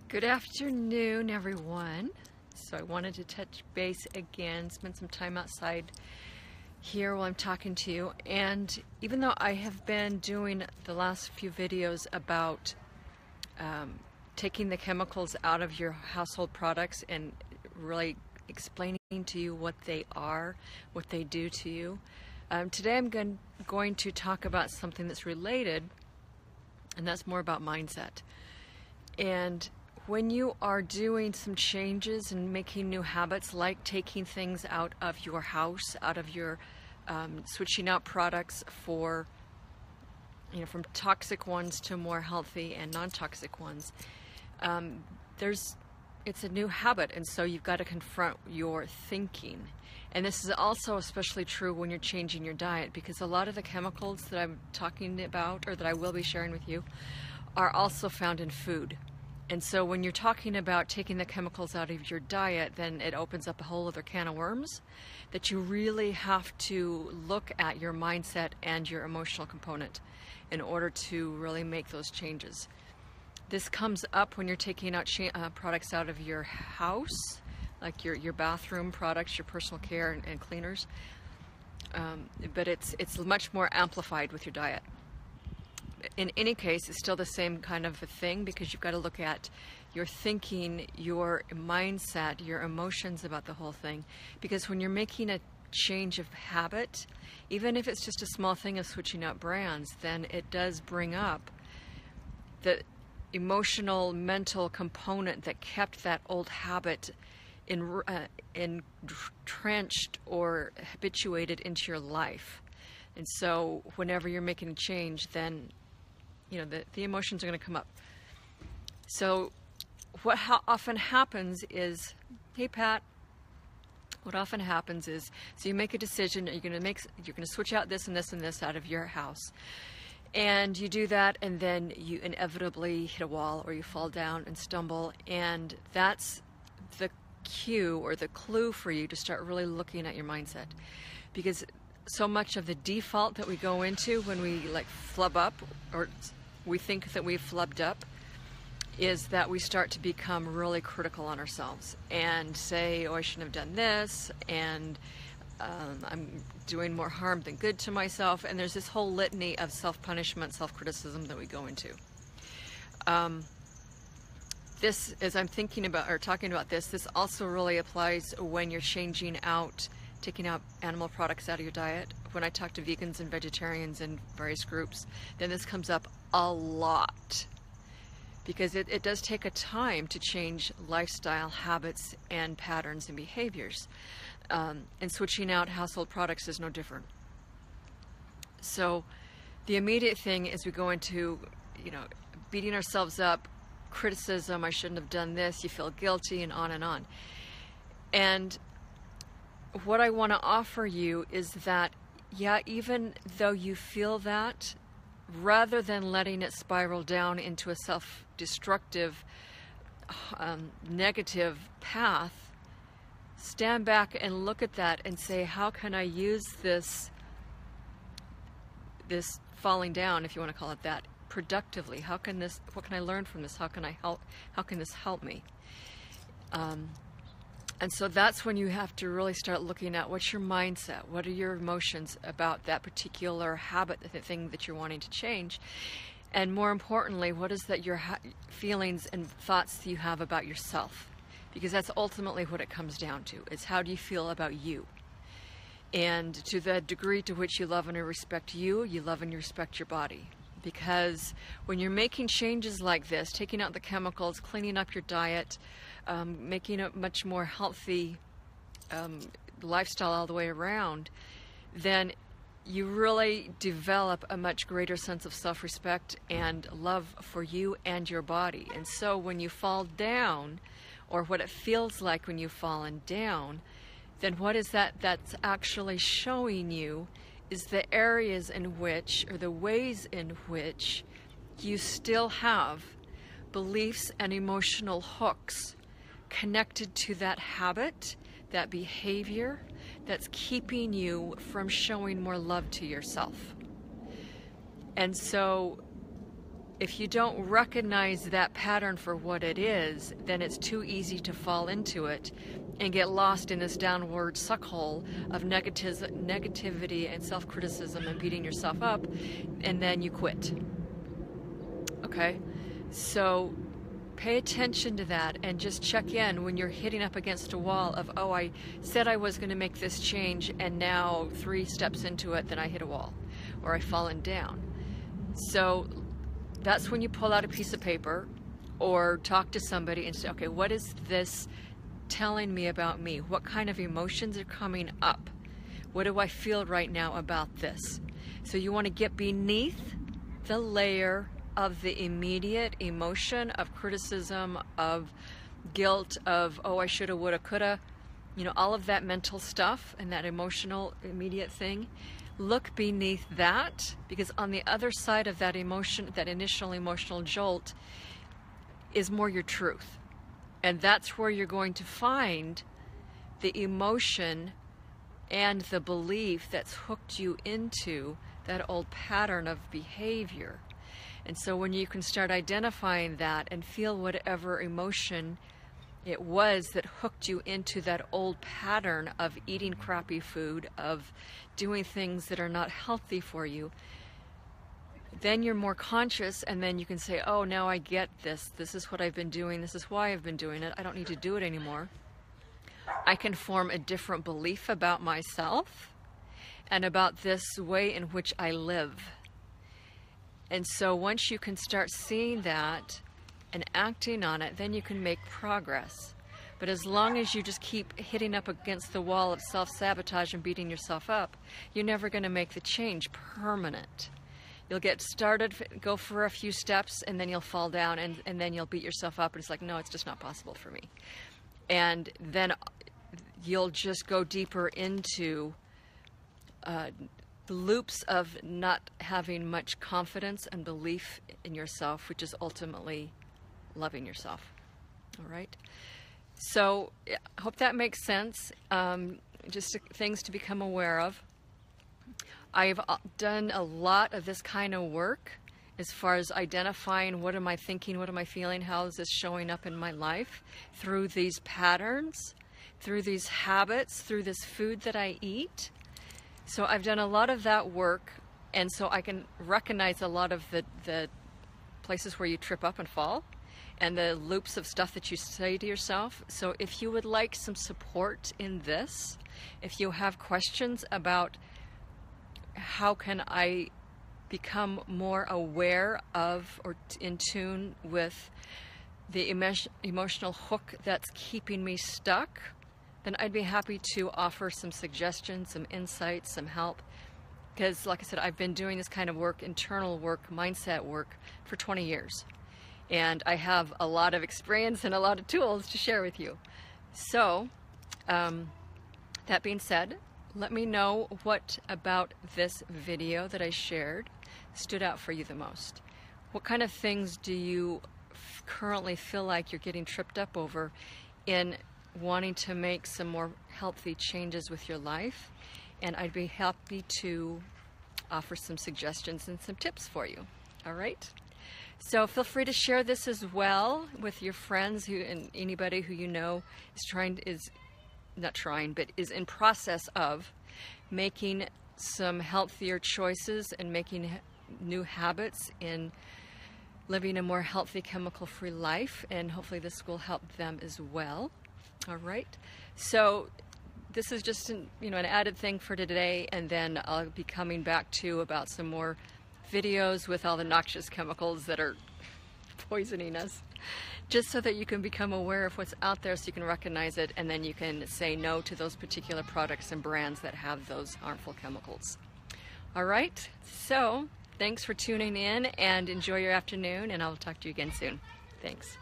Good afternoon, everyone. So I wanted to touch base again, spend some time outside here while I'm talking to you. And even though I have been doing the last few videos about taking the chemicals out of your household products and really explaining to you what they are, what they do to you, today I'm going to talk about something that's related, and that's more about mindset. And when you are doing some changes and making new habits, like taking things out of your house, out of your switching out products for, from toxic ones to more healthy and non-toxic ones, it's a new habit, and so you've got to confront your thinking. And this is also especially true when you're changing your diet, because a lot of the chemicals that I'm talking about, or that I will be sharing with you, are also found in food. And so when you're talking about taking the chemicals out of your diet, then it opens up a whole other can of worms that you really have to look at your mindset and your emotional component in order to really make those changes. This comes up when you're taking out products out of your house, like your bathroom products, your personal care and cleaners. But it's much more amplified with your diet. In any case, it's still the same kind of a thing, because you've got to look at your thinking, your mindset, your emotions about the whole thing. Because when you're making a change of habit, even if it's just a small thing of switching out brands, then it does bring up the emotional, mental component that kept that old habit entrenched or habituated into your life. And so whenever you're making a change, then the emotions are going to come up. So how often happens is, hey Pat, what often happens is, so you make a decision, you're going to switch out this and this and this out of your house. And you do that, and then you inevitably hit a wall, or you fall down and stumble, and that's the cue or the clue for you to start really looking at your mindset. Because so much of the default that we go into when we flub up, or we think that we've flubbed up, is that we start to become really critical on ourselves and say, oh, I shouldn't have done this, and I'm doing more harm than good to myself. And there's this whole litany of self-punishment, self-criticism that we go into. This, as I'm thinking about or talking about this also really applies when you're taking out animal products out of your diet. When I talk to vegans and vegetarians in various groups, then this comes up a lot, because it does take a time to change lifestyle habits and patterns and behaviors. And switching out household products is no different. So the immediate thing is we go into, beating ourselves up, criticism, I shouldn't have done this, you feel guilty, and on and on. And what I want to offer you is that, even though you feel that, rather than letting it spiral down into a self-destructive, negative path, stand back and look at that and say, how can I use this falling down, if you want to call it that, productively? What can I learn from this? How can this help me? And so that's when you have to really start looking at, what's your mindset? What are your emotions about that particular habit, the thing that you're wanting to change? And more importantly, what is that your feelings and thoughts you have about yourself? Because that's ultimately what it comes down to. It's how do you feel about you? And to the degree to which you love and respect you love and you respect your body. Because when you're making changes like this, taking out the chemicals, cleaning up your diet, making a much more healthy lifestyle all the way around, then you really develop a much greater sense of self-respect and love for you and your body. And so when you fall down, or what it feels like when you've fallen down, then what is that's actually showing you is the areas in which, or the ways in which, you still have beliefs and emotional hooks connected to that habit, that behavior, that's keeping you from showing more love to yourself. And so if you don't recognize that pattern for what it is, then it's too easy to fall into it and get lost in this downward suck hole of negativity and self-criticism and beating yourself up, and then you quit. Okay? So pay attention to that and just check in when you're hitting up against a wall of, oh, I said I was going to make this change, and now 3 steps into it, then I hit a wall or I've fallen down. So that's when you pull out a piece of paper or talk to somebody and say, okay, what is this telling me about me? What kind of emotions are coming up? What do I feel right now about this? So you want to get beneath the layer of the immediate emotion of criticism, of guilt, of, oh, I shoulda, woulda, coulda, you know, all of that mental stuff and that emotional immediate thing. Look beneath that, because on the other side of that emotion, that initial emotional jolt, is more your truth. And that's where you're going to find the emotion and the belief that's hooked you into that old pattern of behavior. And so when you can start identifying that and feel whatever emotion it was that hooked you into that old pattern of eating crappy food, of doing things that are not healthy for you, then you're more conscious, and then you can say, oh, now I get this. This is what I've been doing. This is why I've been doing it. I don't need to do it anymore. I can form a different belief about myself and about this way in which I live. And so once you can start seeing that and acting on it, then you can make progress. But as long as you just keep hitting up against the wall of self-sabotage and beating yourself up, you're never going to make the change permanent. You'll get started, go for a few steps, and then you'll fall down, and then you'll beat yourself up, and it's like, no, it's just not possible for me. And then you'll just go deeper into loops of not having much confidence and belief in yourself, which is ultimately loving yourself. All right? So I hope that makes sense. Just things to become aware of. I've done a lot of this kind of work as far as identifying what am I thinking, what am I feeling, how is this showing up in my life through these patterns, through these habits, through this food that I eat. So I've done a lot of that work, and so I can recognize a lot of the places where you trip up and fall and the loops of stuff that you say to yourself. So if you would like some support in this, if you have questions about how can I become more aware of or in tune with the emotional hook that's keeping me stuck, then I'd be happy to offer some suggestions, some insights, some help. Because like I said, I've been doing this kind of work, internal work, mindset work, for 20 years. And I have a lot of experience and a lot of tools to share with you. So, that being said, let me know what about this video that I shared stood out for you the most. What kind of things do you currently feel like you're getting tripped up over in wanting to make some more healthy changes with your life? And I'd be happy to offer some suggestions and some tips for you. All right? So feel free to share this as well with your friends and anybody who you know is is in process of making some healthier choices and making new habits in living a more healthy, chemical-free life, and hopefully this will help them as well. All right, so this is just an added thing for today, and then I'll be coming back to about some more videos with all the noxious chemicals that are poisoning us, just so that you can become aware of what's out there, so you can recognize it, and then you can say no to those particular products and brands that have those harmful chemicals. All right, so thanks for tuning in, and enjoy your afternoon, and I'll talk to you again soon. Thanks.